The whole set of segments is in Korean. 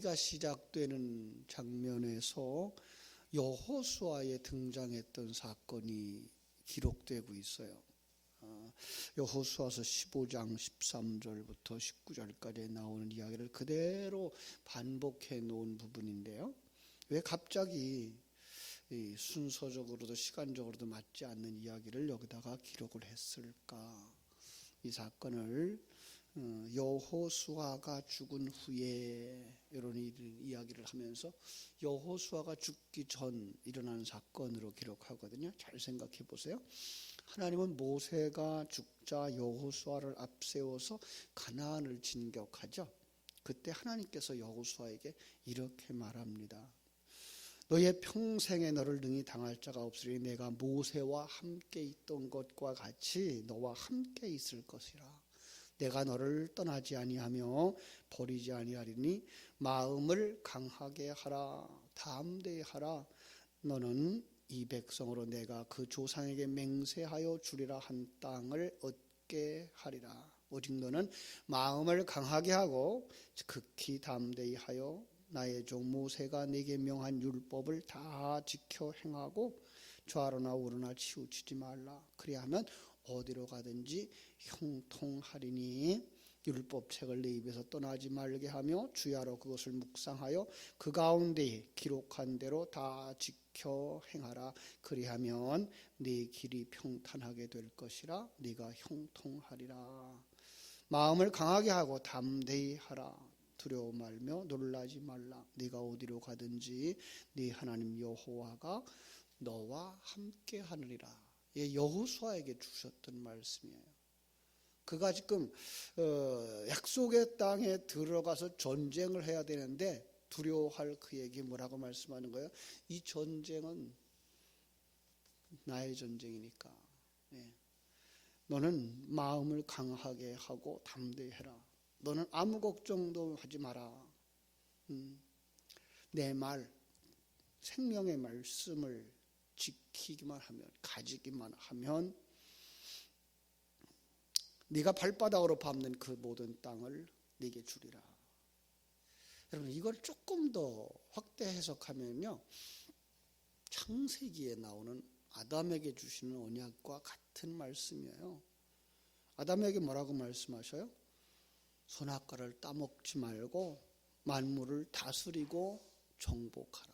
이야기가 시작되는 장면에서 여호수아에 등장했던 사건이 기록되고 있어요. 여호수아서 15장 13절부터 19절까지 나오는 이야기를 그대로 반복해 놓은 부분인데요. 왜 갑자기 순서적으로도 시간적으로도 맞지 않는 이야기를 여기다가 기록을 했을까? 이 사건을 여호수아가 죽은 후에 이런 이야기를 하면서 여호수아가 죽기 전 일어난 사건으로 기록하거든요. 잘 생각해 보세요. 하나님은 모세가 죽자 여호수아를 앞세워서 가나안을 진격하죠. 그때 하나님께서 여호수아에게 이렇게 말합니다. 너의 평생에 너를 능히 당할 자가 없으리. 내가 모세와 함께 있던 것과 같이 너와 함께 있을 것이라. 내가 너를 떠나지 아니하며 버리지 아니하리니 마음을 강하게 하라. 담대히 하라. 너는 이 백성으로 내가 그 조상에게 맹세하여 주리라 한 땅을 얻게 하리라. 오직 너는 마음을 강하게 하고 극히 담대히 하여 나의 종 모세가 내게 명한 율법을 다 지켜 행하고 좌로나 우로나 치우치지 말라. 그리하면 어디로 가든지 형통하리니 율법책을 내 입에서 떠나지 말게 하며 주야로 그것을 묵상하여 그 가운데 기록한 대로 다 지켜 행하라. 그리하면 네 길이 평탄하게 될 것이라. 네가 형통하리라. 마음을 강하게 하고 담대히 하라. 두려워 말며 놀라지 말라. 네가 어디로 가든지 네 하나님 여호와가 너와 함께 하느니라. 여호수아에게 주셨던 말씀이에요. 그가 지금 약속의 땅에 들어가서 전쟁을 해야 되는데 두려워할 그에게 뭐라고 말씀하는 거예요? 이 전쟁은 나의 전쟁이니까 너는 마음을 강하게 하고 담대히 해라. 너는 아무 걱정도 하지 마라. 내 말, 생명의 말씀을 지키기만 하면, 가지기만 하면 네가 발바닥으로 밟는 그 모든 땅을 네게 주리라. 여러분, 이걸 조금 더 확대 해석하면요, 창세기에 나오는 아담에게 주시는 언약과 같은 말씀이에요. 아담에게 뭐라고 말씀하셔요? 선악과를 따먹지 말고 만물을 다스리고 정복하라.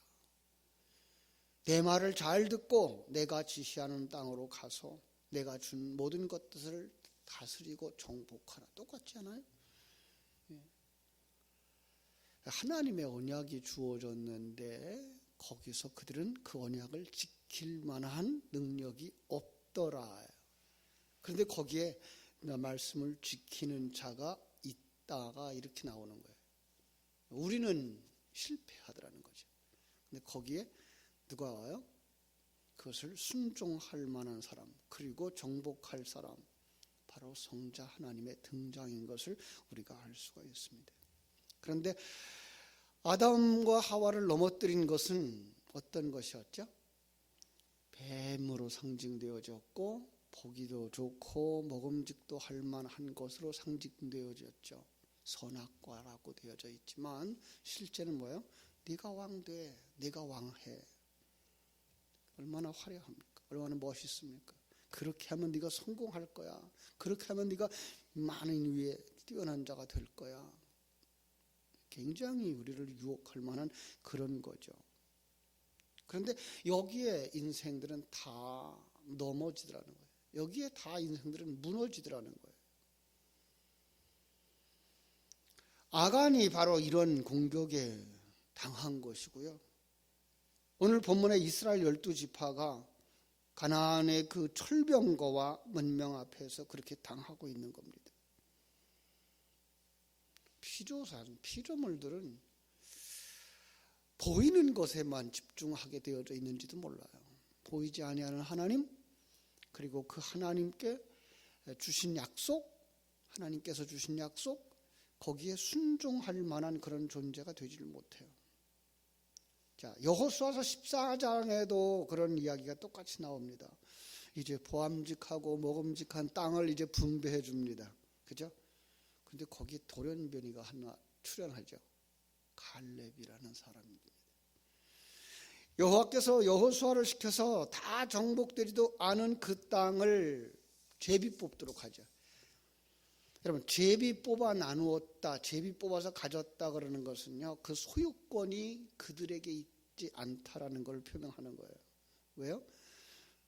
내 말을 잘 듣고 내가 지시하는 땅으로 가서 내가 준 모든 것들을 다스리고 정복하라. 똑같지 않아요? 하나님의 언약이 주어졌는데 거기서 그들은 그 언약을 지킬 만한 능력이 없더라. 그런데 거기에 말씀을 지키는 자가 있다가 이렇게 나오는 거예요. 우리는 실패하더라는 거죠. 근데 거기에 누가 와요? 그것을 순종할 만한 사람, 그리고 정복할 사람, 바로 성자 하나님의 등장인 것을 우리가 알 수가 있습니다. 그런데 아담과 하와를 넘어뜨린 것은 어떤 것이었죠? 뱀으로 상징되어졌고 보기도 좋고 먹음직도 할 만한 것으로 상징되어졌죠. 선악과라고 되어져 있지만 실제는 뭐예요? 네가 왕돼, 네가 왕해. 얼마나 화려합니까? 얼마나 멋있습니까? 그렇게 하면 네가 성공할 거야. 그렇게 하면 네가 많은 위에 뛰어난 자가 될 거야. 굉장히 우리를 유혹할 만한 그런 거죠. 그런데 여기에 인생들은 다 넘어지더라는 거예요. 여기에 다 인생들은 무너지더라는 거예요. 아간이 바로 이런 공격에 당한 것이고요. 오늘 본문의 이스라엘 12지파가 가나안의 그 철병거와 문명 앞에서 그렇게 당하고 있는 겁니다. 피조물들은 보이는 것에만 집중하게 되어져 있는지도 몰라요. 보이지 아니하는 하나님, 그리고 그 하나님께 주신 약속, 하나님께서 주신 약속, 거기에 순종할 만한 그런 존재가 되지를 못해요. 자, 여호수아서 14장에도 그런 이야기가 똑같이 나옵니다. 이제 보암직하고 먹음직한 땅을 이제 분배해 줍니다. 그죠? 근데 거기에 돌연변이가 하나 출현하죠. 갈렙이라는 사람입니다. 여호와께서 여호수아를 시켜서 다 정복되지도 않은 그 땅을 제비 뽑도록 하죠. 여러분, 제비 뽑아 나누었다, 제비 뽑아서 가졌다 그러는 것은요, 그 소유권이 그들에게 있지 않다라는 걸 표명하는 거예요. 왜요?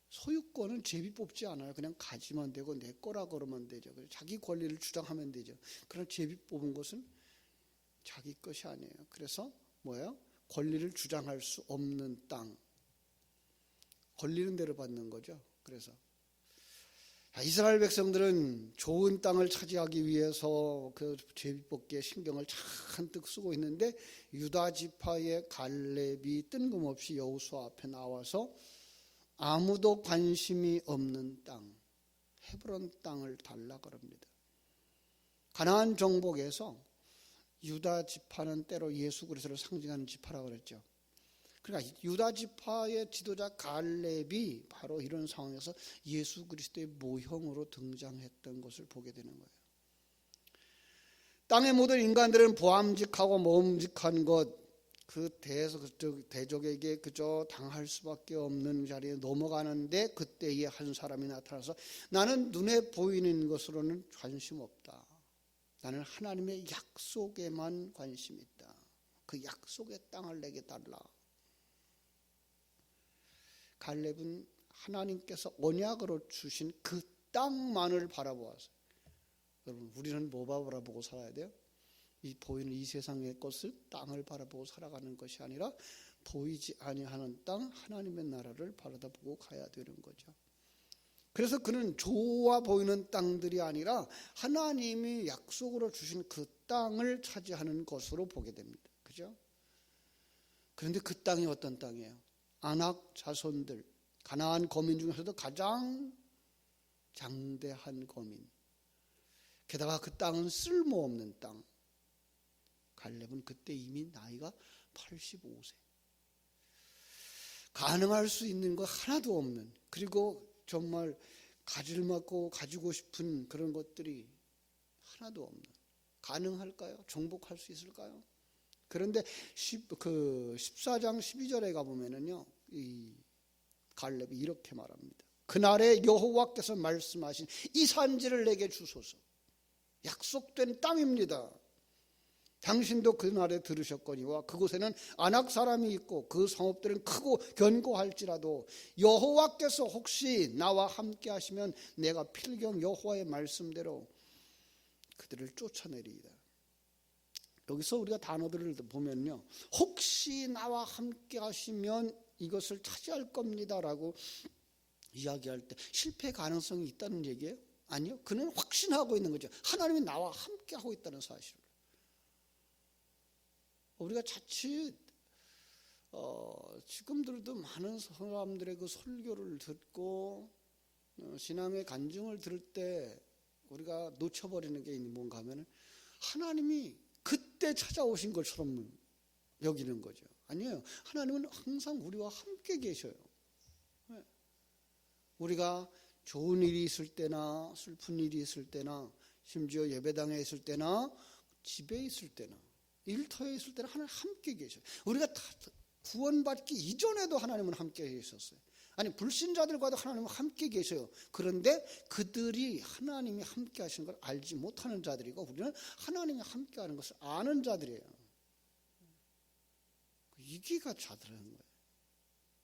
소유권은 제비 뽑지 않아요. 그냥 가지면 되고 내 거라 그러면 되죠. 자기 권리를 주장하면 되죠. 그러나 제비 뽑은 것은 자기 것이 아니에요. 그래서 뭐예요? 권리를 주장할 수 없는 땅, 권리는 대로 받는 거죠. 그래서 이스라엘 백성들은 좋은 땅을 차지하기 위해서 그 제비 뽑기에 신경을 잔뜩 쓰고 있는데, 유다 지파의 갈렙이 뜬금없이 여호수아 앞에 나와서 아무도 관심이 없는 땅, 헤브론 땅을 달라 그럽니다. 가나안 정복에서 유다 지파는 때로 예수 그리스도를 상징하는 지파라고 그랬죠. 그러니까 유다 지파의 지도자 갈렙이 바로 이런 상황에서 예수 그리스도의 모형으로 등장했던 것을 보게 되는 거예요. 땅의 모든 인간들은 보암직하고 모험직한 것, 그 대적에게 그저 당할 수밖에 없는 자리에 넘어가는데, 그때에 한 사람이 나타나서 나는 눈에 보이는 것으로는 관심 없다. 나는 하나님의 약속에만 관심이 있다. 그 약속의 땅을 내게 달라. 갈렙은 하나님께서 언약으로 주신 그 땅만을 바라보았어요. 여러분, 우리는 뭐 바라보고 살아야 돼요? 이 보이는 이 세상의 것을, 땅을 바라보고 살아가는 것이 아니라 보이지 아니하는 땅, 하나님의 나라를 바라보고 가야 되는 거죠. 그래서 그는 좋아 보이는 땅들이 아니라 하나님이 약속으로 주신 그 땅을 차지하는 것으로 보게 됩니다. 그죠? 그런데 그 땅이 어떤 땅이에요? 아낙 자손들, 가나안 거민 중에서도 가장 장대한 거민, 게다가 그 땅은 쓸모없는 땅. 갈렙은 그때 이미 나이가 85세, 가능할 수 있는 거 하나도 없는, 그리고 정말 가지고 싶은 그런 것들이 하나도 없는, 가능할까요? 정복할 수 있을까요? 그런데 14장 12절에 가보면은요, 이 갈렙이 이렇게 말합니다. 그날에 여호와께서 말씀하신 이 산지를 내게 주소서. 약속된 땅입니다. 당신도 그날에 들으셨거니와 그곳에는 아낙 사람이 있고 그 성읍들은 크고 견고할지라도 여호와께서 혹시 나와 함께 하시면 내가 필경 여호와의 말씀대로 그들을 쫓아내리이다. 여기서 우리가 단어들을 보면요, 혹시 나와 함께 하시면 이것을 차지할 겁니다라고 이야기할 때 실패 가능성이 있다는 얘기예요? 아니요. 그는 확신하고 있는 거죠. 하나님이 나와 함께 하고 있다는 사실을. 우리가 자칫 지금들도 많은 사람들의 그 설교를 듣고 신앙의 간증을 들을 때 우리가 놓쳐버리는 게 뭔가 하면 하나님이 그때 찾아오신 것처럼 여기는 거죠. 아니에요. 하나님은 항상 우리와 함께 계셔요. 우리가 좋은 일이 있을 때나 슬픈 일이 있을 때나 심지어 예배당에 있을 때나 집에 있을 때나 일터에 있을 때는 하나님 함께 계셔요. 우리가 다 구원받기 이전에도 하나님은 함께 계셨어요. 아니, 불신자들과도 하나님은 함께 계셔요. 그런데 그들이 하나님이 함께 하시는 걸 알지 못하는 자들이고, 우리는 하나님이 함께 하는 것을 아는 자들이에요. 이게가 자들인 거예요.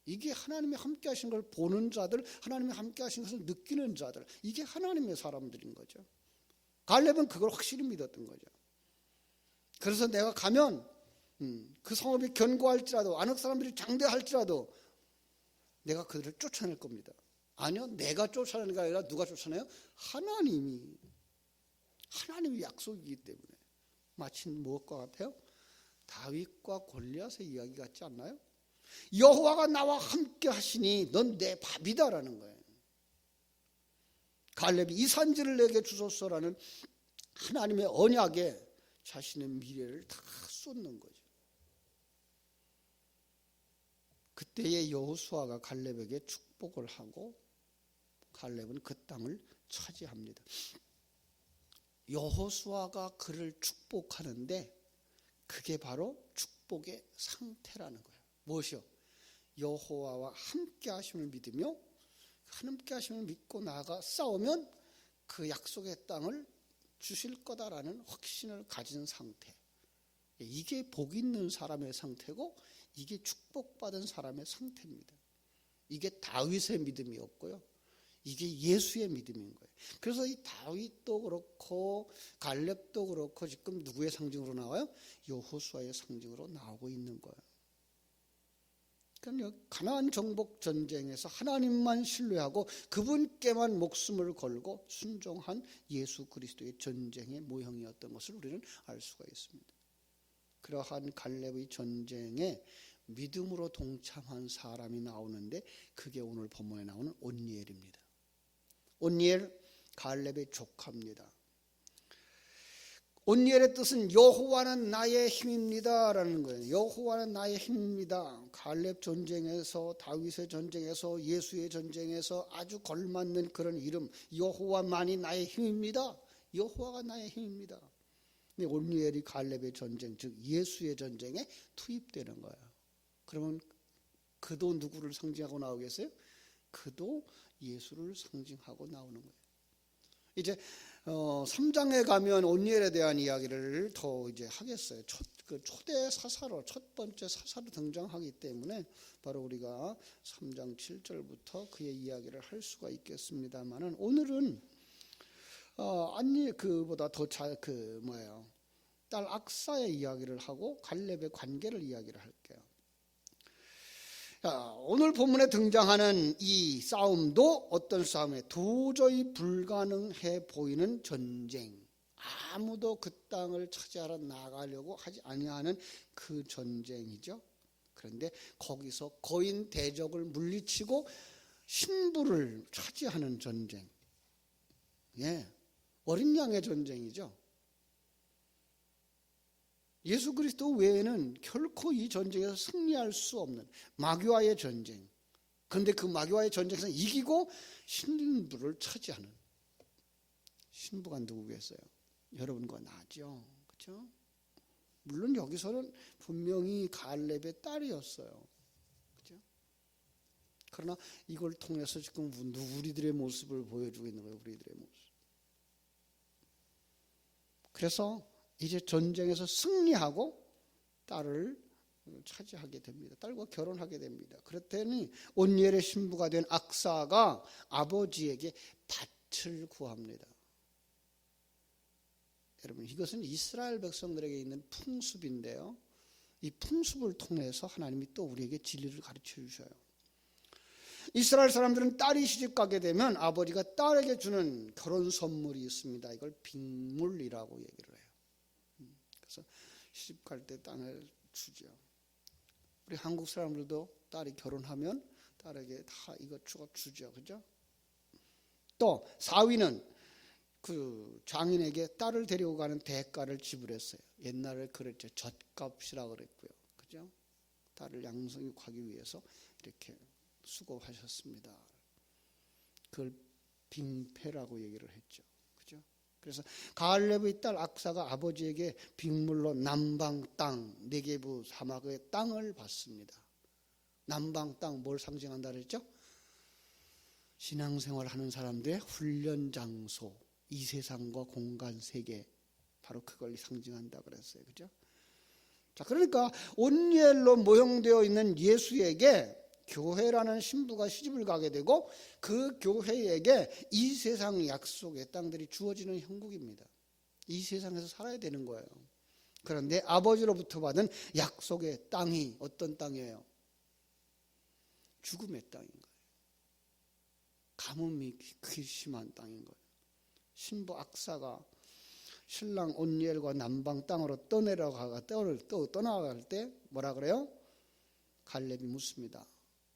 이게 하나님이 함께 하신 걸 보는 자들, 하나님이 함께 하신 것을 느끼는 자들, 이게 하나님의 사람들인 거죠. 갈렙은 그걸 확실히 믿었던 거죠. 그래서 내가 가면 그 성읍이 견고할지라도, 아낙 사람들이 장대할지라도 내가 그들을 쫓아낼 겁니다. 아니요, 내가 쫓아내는 게 아니라 누가 쫓아내요? 하나님이 약속이기 때문에. 마치 무엇과 같아요? 다윗과 골리앗의 이야기 같지 않나요? 여호와가 나와 함께 하시니 넌 내 밥이다라는 거예요. 갈렙이 이 산지를 내게 주소서라는 하나님의 언약에 자신의 미래를 다 쏟는 거죠. 그때의 여호수아가 갈렙에게 축복을 하고 갈렙은 그 땅을 차지합니다. 여호수아가 그를 축복하는데 그게 바로 축복의 상태라는 거예요. 무엇이요? 여호와와 함께 하심을 믿으며 함께 하심을 믿고 나아가 싸우면 그 약속의 땅을 주실 거다라는 확신을 가진 상태. 이게 복 있는 사람의 상태고 이게 축복받은 사람의 상태입니다. 이게 다윗의 믿음이었고요. 이게 예수의 믿음인 거예요. 그래서 이 다윗도 그렇고 갈렙도 그렇고 지금 누구의 상징으로 나와요? 여호수아의 상징으로 나오고 있는 거예요. 그러니까 가나안 정복 전쟁에서 하나님만 신뢰하고 그분께만 목숨을 걸고 순종한 예수 그리스도의 전쟁의 모형이었던 것을 우리는 알 수가 있습니다. 그러한 갈렙의 전쟁에 믿음으로 동참한 사람이 나오는데 그게 오늘 본문에 나오는 온니엘입니다. 온니엘 갈렙의 조카입니다. 온니엘의 뜻은 여호와는 나의 힘입니다 라는 거예요. 여호와는 나의 힘입니다. 갈렙 전쟁에서 다윗의 전쟁에서 예수의 전쟁에서 아주 걸맞는 그런 이름, 여호와만이 나의 힘입니다. 여호와가 나의 힘입니다. 근데 온니엘이 갈렙의 전쟁, 즉 예수의 전쟁에 투입되는 거예요. 그러면 그도 누구를 상징하고 나오겠어요? 그도 예수를 상징하고 나오는 거예요. 이제 3장에 가면 온니엘에 대한 이야기를 더 이제 하겠어요. 초대 사사로 첫 번째 사사로 등장하기 때문에 바로 우리가 3장 7절부터 그의 이야기를 할 수가 있겠습니다만은 오늘은 그보다 더 딸 악사의 이야기를 하고 갈렙의 관계를 이야기를 할게요. 오늘 본문에 등장하는 이 싸움도 어떤 싸움이에요? 도저히 불가능해 보이는 전쟁. 아무도 그 땅을 차지하러 나가려고 하지 아니하는 그 전쟁이죠. 그런데 거기서 거인 대적을 물리치고 신부를 차지하는 전쟁. 어린 양의 전쟁이죠. 예수 그리스도 외에는 결코 이 전쟁에서 승리할 수 없는 마귀와의 전쟁. 그런데 그 마귀와의 전쟁에서 이기고 신부를 차지하는. 신부가 누구겠어요? 여러분과 나죠. 그렇죠? 물론 여기서는 분명히 갈렙의 딸이었어요. 그렇죠? 그러나 이걸 통해서 지금 우리들의 모습을 보여주고 있는 거예요. 우리들의 모습. 그래서 이제 전쟁에서 승리하고 딸을 차지하게 됩니다. 딸과 결혼하게 됩니다. 그랬더니 온니엘의 신부가 된 악사가 아버지에게 밭을 구합니다. 여러분, 이것은 이스라엘 백성들에게 있는 풍습인데요. 이 풍습을 통해서 하나님이 또 우리에게 진리를 가르쳐 주셔요. 이스라엘 사람들은 딸이 시집 가게 되면 아버지가 딸에게 주는 결혼 선물이 있습니다. 이걸 빅물이라고 얘기를 해요. 그래서 시집 갈 때 땅을 주죠. 우리 한국 사람들도 딸이 결혼하면 딸에게 다 이것저것 주죠. 그죠? 또 사위는 그 장인에게 딸을 데리고 가는 대가를 지불했어요. 옛날에 그랬죠. 젖값이라고 그랬고요. 그죠? 딸을 양성하기 위해서 이렇게 수고하셨습니다. 그걸 빙패라고 얘기를 했죠. 그죠? 그래서 갈렙의 딸 악사가 아버지에게 빅물로 남방 땅, 네게부 사막의 땅을 받습니다. 남방 땅 뭘 상징한다 그랬죠? 신앙생활 하는 사람들의 훈련 장소, 이 세상과 공간 세계, 바로 그걸 상징한다 그랬어요. 그죠? 자, 그러니까 온니엘로 모형되어 있는 예수에게 교회라는 신부가 시집을 가게 되고 그 교회에게 이 세상 약속의 땅들이 주어지는 형국입니다. 이 세상에서 살아야 되는 거예요. 그런데 아버지로부터 받은 약속의 땅이 어떤 땅이에요? 죽음의 땅인 거예요. 가뭄이 심한 땅인 거예요. 신부 악사가 신랑 온니엘과 남방 땅으로 떠나갈 때 뭐라 그래요? 갈렙이 묻습니다.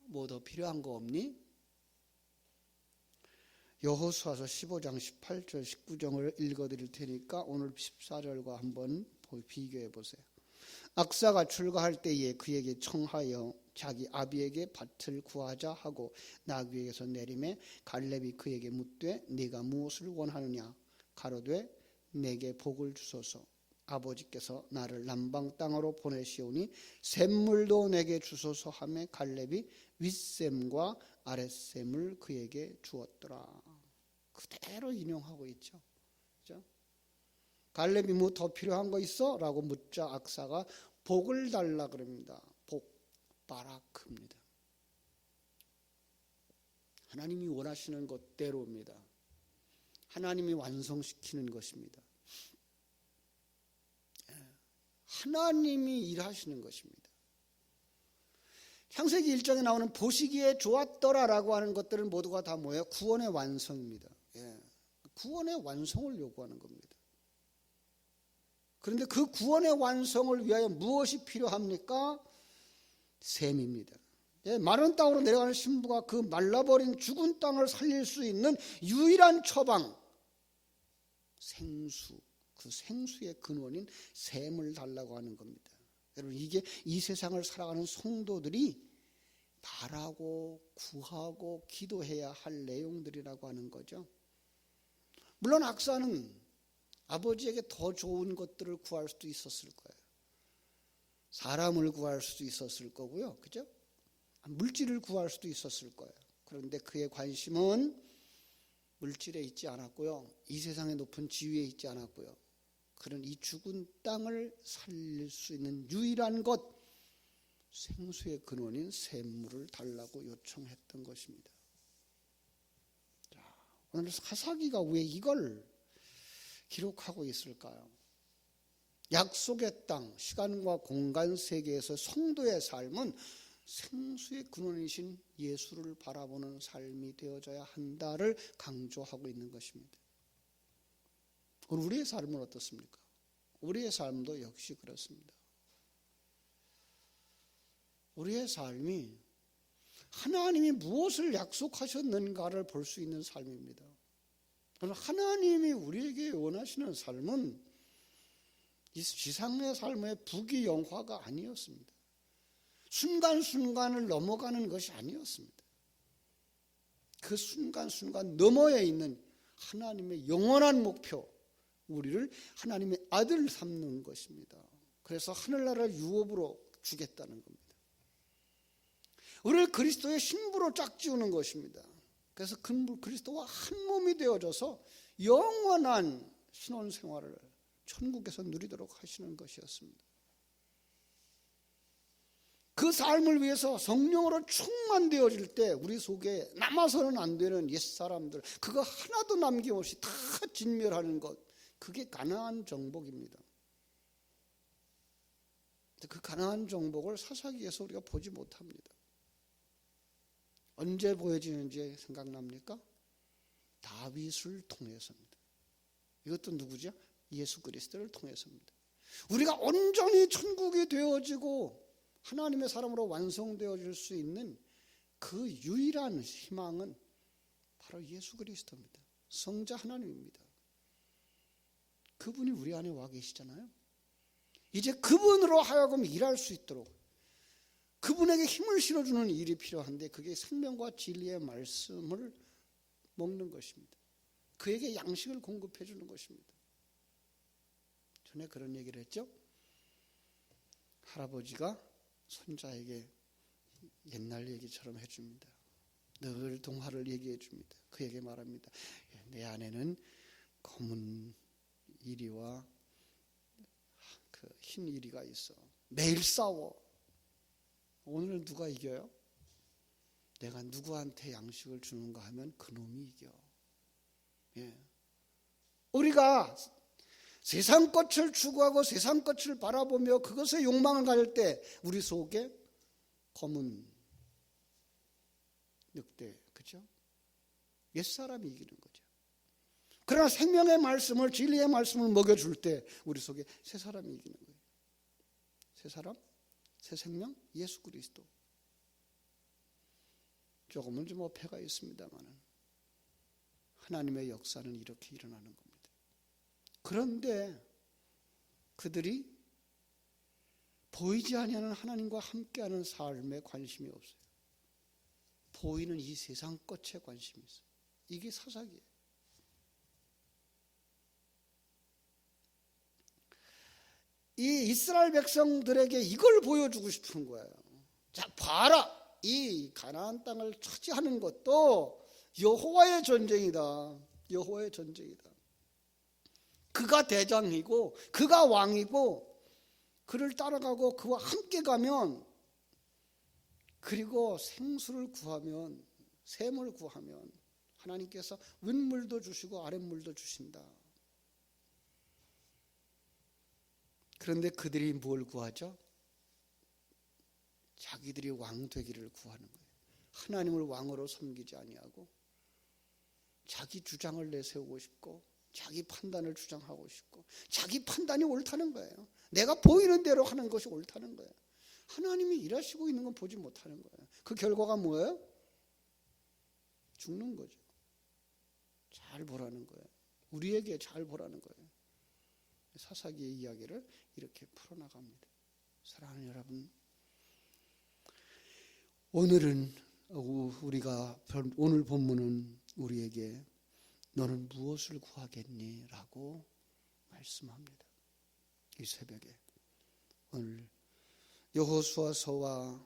뭐 더 필요한 거 없니? 여호수아서 15장 18절 19절을 읽어드릴 테니까 오늘 14절과 한번 비교해 보세요. 악사가 출가할 때에 그에게 청하여 자기 아비에게 밭을 구하자 하고 나귀에게서 내림에 갈렙이 그에게 묻되 네가 무엇을 원하느냐? 가로되 내게 복을 주소서. 아버지께서 나를 남방 땅으로 보내시오니 샘물도 내게 주소서 하며 갈렙이 윗샘과 아랫샘을 그에게 주었더라. 그대로 인용하고 있죠. 그렇죠? 갈렙이 뭐 더 필요한 거 있어? 라고 묻자 악사가 복을 달라 그럽니다. 복, 바라크입니다. 하나님이 원하시는 것대로입니다. 하나님이 완성시키는 것입니다. 하나님이 일하시는 것입니다. 창세기 1장에 나오는 보시기에 좋았더라라고 하는 것들은 모두가 다 뭐예요? 구원의 완성입니다. 구원의 완성을 요구하는 겁니다. 그런데 그 구원의 완성을 위하여 무엇이 필요합니까? 샘입니다. 마른 땅으로 내려가는 신부가 그 말라버린 죽은 땅을 살릴 수 있는 유일한 처방, 생수, 그 생수의 근원인 샘을 달라고 하는 겁니다. 여러분, 이게 이 세상을 살아가는 성도들이 바라고 구하고 기도해야 할 내용들이라고 하는 거죠. 물론 악사는 아버지에게 더 좋은 것들을 구할 수도 있었을 거예요. 사람을 구할 수도 있었을 거고요. 그죠? 물질을 구할 수도 있었을 거예요. 그런데 그의 관심은 물질에 있지 않았고요. 이 세상의 높은 지위에 있지 않았고요. 그런 이 죽은 땅을 살릴 수 있는 유일한 것, 생수의 근원인 샘물을 달라고 요청했던 것입니다. 자, 오늘 사사기가 왜 이걸 기록하고 있을까요? 약속의 땅, 시간과 공간 세계에서 성도의 삶은 생수의 근원이신 예수를 바라보는 삶이 되어져야 한다를 강조하고 있는 것입니다. 우리의 삶은 어떻습니까? 우리의 삶도 역시 그렇습니다. 우리의 삶이 하나님이 무엇을 약속하셨는가를 볼 수 있는 삶입니다. 하나님이 우리에게 원하시는 삶은 이 지상의 삶의 부귀영화가 아니었습니다. 순간순간을 넘어가는 것이 아니었습니다. 그 순간순간 너머에 있는 하나님의 영원한 목표, 우리를 하나님의 아들 삼는 것입니다. 그래서 하늘나라를 유업으로 주겠다는 겁니다. 우리를 그리스도의 신부로 짝지우는 것입니다. 그래서 그리스도와 한 몸이 되어져서 영원한 신혼생활을 천국에서 누리도록 하시는 것이었습니다. 그 삶을 위해서 성령으로 충만되어질 때 우리 속에 남아서는 안 되는 옛사람들, 그거 하나도 남김없이 다 진멸하는 것, 그게 가나안 정복입니다. 그 가나안 정복을 사사기에서 우리가 보지 못합니다. 언제 보여지는지 생각납니까? 다윗을 통해서입니다. 이것도 누구죠? 예수 그리스도를 통해서입니다. 우리가 온전히 천국이 되어지고 하나님의 사람으로 완성되어질 수 있는 그 유일한 희망은 바로 예수 그리스도입니다. 성자 하나님입니다. 그분이 우리 안에 와 계시잖아요. 이제 그분으로 하여금 일할 수 있도록 그분에게 힘을 실어주는 일이 필요한데 그게 생명과 진리의 말씀을 먹는 것입니다. 그에게 양식을 공급해 주는 것입니다. 전에 그런 얘기를 했죠. 할아버지가 손자에게 옛날 얘기처럼 해줍니다. 늘 동화를 얘기해 줍니다. 그에게 말합니다. 내 안에는 검은 이리와 그 흰 이리가 있어. 매일 싸워. 오늘은 누가 이겨요? 내가 누구한테 양식을 주는가 하면 그놈이 이겨. 우리가 세상 것을 추구하고 세상 것을 바라보며 그것에 욕망을 가질 때 우리 속에 검은 늑대, 그죠? 옛사람이 이기는 거죠. 그러나 생명의 말씀을, 진리의 말씀을 먹여줄 때 우리 속에 새 사람이 이기는 거예요. 새 사람, 새 생명, 예수 그리스도. 조금은 좀 어폐가 있습니다만 하나님의 역사는 이렇게 일어나는 겁니다. 그런데 그들이 보이지 아니하는 하나님과 함께하는 삶에 관심이 없어요. 보이는 이 세상 것에 관심이 있어요. 이게 사사기예요. 이 이스라엘 백성들에게 이걸 보여주고 싶은 거예요. 자, 봐라. 이 가나안 땅을 차지하는 것도 여호와의 전쟁이다. 여호와의 전쟁이다. 그가 대장이고 그가 왕이고 그를 따라가고 그와 함께 가면, 그리고 생수를 구하면, 샘을 구하면 하나님께서 윗물도 주시고 아랫물도 주신다. 그런데 그들이 뭘 구하죠? 자기들이 왕 되기를 구하는 거예요. 하나님을 왕으로 섬기지 아니하고 자기 주장을 내세우고 싶고 자기 판단을 주장하고 싶고 자기 판단이 옳다는 거예요. 내가 보이는 대로 하는 것이 옳다는 거예요. 하나님이 일하시고 있는 건 보지 못하는 거예요. 그 결과가 뭐예요? 죽는 거죠. 잘 보라는 거예요. 우리에게 잘 보라는 거예요. 사사기의 이야기를 이렇게 풀어나갑니다. 사랑하는 여러분, 오늘 본문은 우리에게 너는 무엇을 구하겠니? 라고 말씀합니다. 이 새벽에 오늘 여호수아서와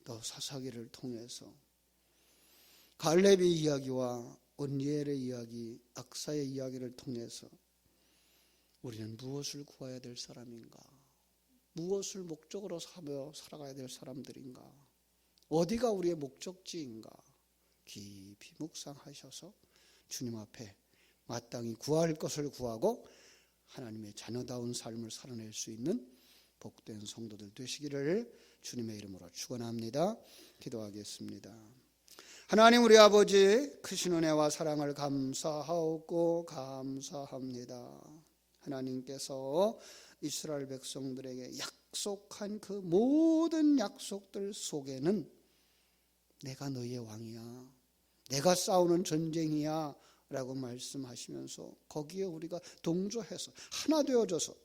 또 사사기를 통해서 갈렙의 이야기와 온니엘의 이야기, 악사의 이야기를 통해서 우리는 무엇을 구해야 될 사람인가? 무엇을 목적으로 삼아 살아가야 될 사람들인가? 어디가 우리의 목적지인가? 깊이 묵상하셔서 주님 앞에 마땅히 구할 것을 구하고 하나님의 자녀다운 삶을 살아낼 수 있는 복된 성도들 되시기를 주님의 이름으로 축원합니다. 기도하겠습니다. 하나님 우리 아버지, 크신 은혜와 사랑을 감사하고 감사합니다. 하나님께서 이스라엘 백성들에게 약속한 그 모든 약속들 속에는 내가 너희의 왕이야, 내가 싸우는 전쟁이야 라고 말씀하시면서 거기에 우리가 동조해서 하나 되어져서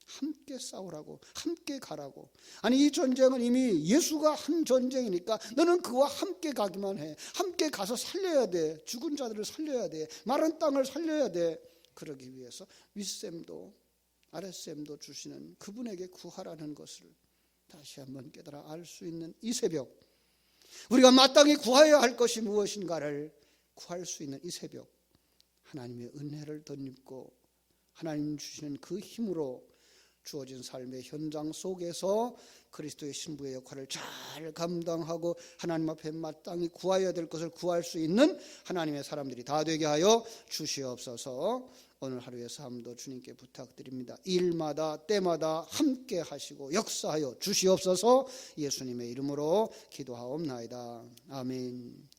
함께 싸우라고, 함께 가라고. 아니, 이 전쟁은 이미 예수가 한 전쟁이니까 너는 그와 함께 가기만 해. 함께 가서 살려야 돼. 죽은 자들을 살려야 돼. 마른 땅을 살려야 돼. 그러기 위해서 윗셈도 아랫셈도 주시는 그분에게 구하라는 것을 다시 한번 깨달아 알 수 있는 이 새벽, 우리가 마땅히 구해야 할 것이 무엇인가를 구할 수 있는 이 새벽, 하나님의 은혜를 덧입고 하나님 주시는 그 힘으로 주어진 삶의 현장 속에서 그리스도의 신부의 역할을 잘 감당하고 하나님 앞에 마땅히 구해야 될 것을 구할 수 있는 하나님의 사람들이 다 되게 하여 주시옵소서. 오늘 하루의 삶도 주님께 부탁드립니다. 일마다 때마다 함께 하시고 역사하여 주시옵소서. 예수님의 이름으로 기도하옵나이다. 아멘.